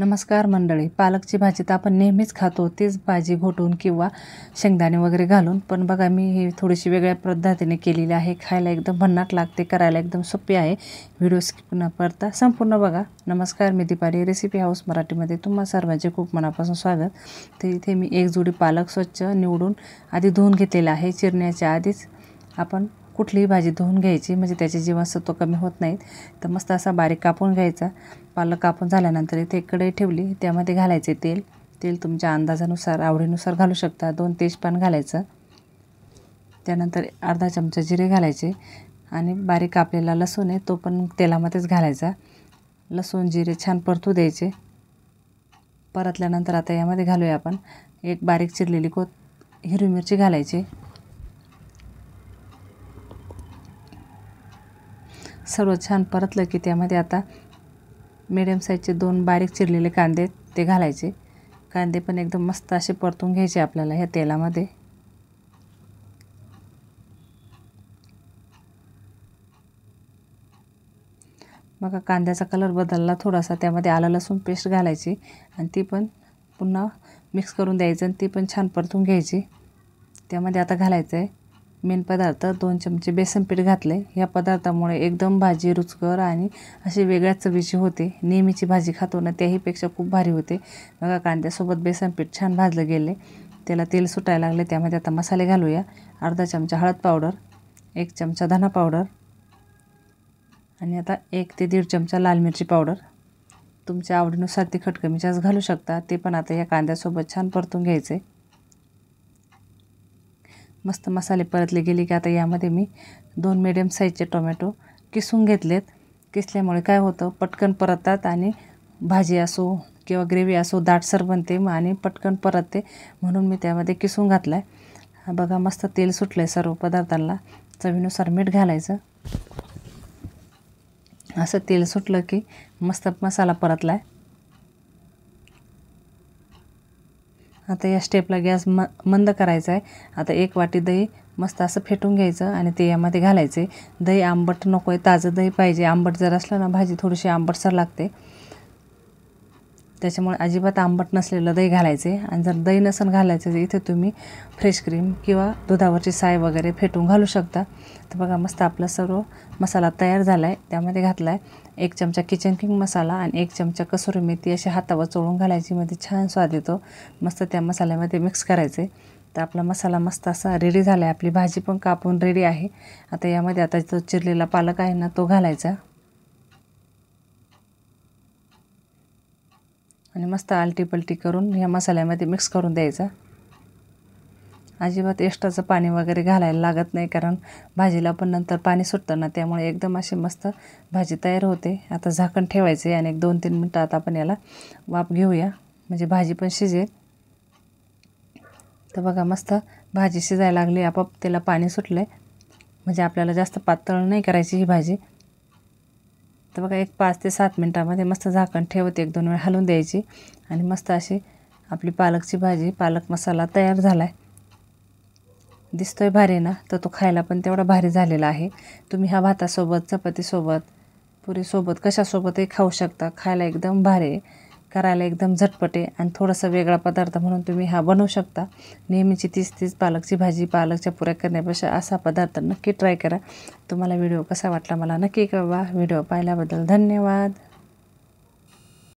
नमस्कार मंडळी, पालकची भाजी तर आपण नेहमीच खातो, तीच भाजी घोटून किंवा शेंगदाणे वगैरे घालून. पण बघा, मी ही थोडीशी वेगळ्या पद्धतीने केलेली आहे. खायला एकदम भन्नाट लागते, करायला एकदम सोपी आहे. व्हिडिओ स्किप न करता संपूर्ण बघा. नमस्कार, मी दीपाली, रेसिपी हाऊस मराठीमध्ये तुम्हा सर्वांचे खूप मनापासून स्वागत. तर इथे मी एक जोडी पालक स्वच्छ निवडून आधी धुवून घेतलेला आहे. चिरण्याच्या आधीच आपण कुठलीही भाजी धुवून घ्यायची, म्हणजे त्याचे जीवनसत्व कमी होत नाहीत. तर मस्त असा बारीक कापून घ्यायचा. पालक कापून झाल्यानंतर इथे एक कढई ठेवली, त्यामध्ये घालायचे तेल तुमच्या अंदाजानुसार आवडीनुसार घालू शकता. 2 तेजपान घालायचं. त्यानंतर अर्धा चमचा जिरे घालायचे आणि बारीक कापलेला लसूण आहे तो पण तेलामध्येच घालायचा. लसूण जिरे छान परतू द्यायचे. परतल्यानंतर आता यामध्ये घालूया आपण एक बारीक चिरलेली हिरवी मिरची घालायची. सर्व छान परतलं की त्यामध्ये आता मीडियम साईजचे 2 बारीक चिरलेले कांदे ते घालायचे. कांदे पण एकदम मस्त असे परतून घ्यायचे आपल्याला ह्या तेलामध्ये. बघा, कांद्याचा कलर बदलला थोडासा, त्यामध्ये आलं लसूण पेस्ट घालायची आणि ती पण पुन्हा मिक्स करून द्यायचं आणि ती पण छान परतून घ्यायची. त्यामध्ये आता घालायचं आहे मेन पदार्थ, 2 चमचे बेसन पीठ घातले. या पदार्थामुळे एकदम भाजी रुचकर आणि अशी वेगळ्याच चवीची होते. नेहमीची भाजी खातो ना त्याहीपेक्षा खूप भारी होते. बघा, कांद्यासोबत बेसन पीठ छान भाजलं गेले, त्याला तेल सुटायला लागले. त्यामध्ये आता मसाले घालूया. अर्धा चमचा हळद पावडर, 1 चमचा धना पावडर आणि आता 1 ते 1.5 चमचा लाल मिरची पावडर. तुमच्या आवडीनुसार तिखट कमी जास्त घालू शकता. ते पण आता या कांद्यासोबत छान परतून घ्यायचे. मस्त मसाले परतले गेले की आता यामध्ये मी 2 मीडियम साईजचे टोमॅटो किसून घेतलेत. किसल्यामुळे काय होतं, पटकन परततात आणि भाजी असो किंवा ग्रेव्ही असो दाटसर बनते आणि पटकन परतते, म्हणून मी त्यामध्ये किसून घातला आहे. बघा, मस्त तेल सुटलं आहे सर्व पदार्थांना. चवीनुसार मीठ घालायचं. असं तेल सुटलं की मस्त मसाला परतला आहे. आता या स्टेपला गॅस मंद करायचा आहे. आता 1 वाटी दही मस्त असं फेटून घ्यायचं आणि ते यामध्ये घालायचे. दही आंबट नको आहे, ताजं दही पाहिजे. आंबट जर असलं ना भाजी थोडीशी आंबटसर लागते, त्याच्यामुळे अजिबात आंबट नसलेलं दही घालायचे. आणि जर दही नसेल घालायचं तर इथे तुम्ही फ्रेश क्रीम किंवा दुधावरची साय वगैरे फेटून घालू शकता. तर बघा, मस्त आपला सर्व मसाला तयार झाला आहे. त्यामध्ये घातला आहे 1 चमचा किचन किंग मसाला आणि 1 चमचा कसुरी मेथी अशी हातावर चोळून घालायची, मध्ये छान स्वाद येतो. मस्त त्या मसाल्यामध्ये मिक्स करायचे. तर आपला मसाला मस्त असा रेडी झाला आहे. आपली भाजी पण कापून रेडी आहे. आता यामध्ये आता जो चिरलेला पालक आहे ना तो घालायचा आणि मस्त आलटी पलटी करून या मसाल्यामध्ये मिक्स करून द्यायचा. अजिबात एक्स्ट्राचं पाणी वगैरे घालायला लागत नाही, कारण भाजीला पण नंतर पाणी सुटतं ना, त्यामुळे एकदम अशी मस्त भाजी तयार होते. आता झाकण ठेवायचे आणि 1-2-3 मिनटात आपण याला वाफ घेऊया, म्हणजे भाजी पण शिजेल. तर बघा, मस्त भाजी शिजायला लागली, आपोआप त्याला पाणी सुटलं, म्हणजे आपल्याला जास्त पातळ नाही करायची ही भाजी. तर बघा, 5 ते 7 मिनटामध्ये मस्त झाकण ठेवत 1-2 वेळा हलवून द्यायची आणि मस्त अशी आपली पालकची भाजी, पालक मसाला तयार झाला आहे. दिसतोय भारी ना, तर तो खायला पण तेवढा भारी झालेला आहे. तुम्ही हा भातासोबत, चपातीसोबत, पुरीसोबत कशासोबतही खाऊ शकता. खायला एकदम भारी आहे, करायला एकदम झटपट आहे आणि थोडासा वेगळा पदार्थ म्हणून तुम्ही हा बनवू शकता. नेहमीची तीच पालकची भाजी, पालकच्या पुऱ्या करण्यापेक्षा असा पदार्थ नक्की ट्राय करा. तुम्हाला व्हिडिओ कसा वाटला मला नक्की कळवा. व्हिडिओ पाहिल्याबद्दल धन्यवाद.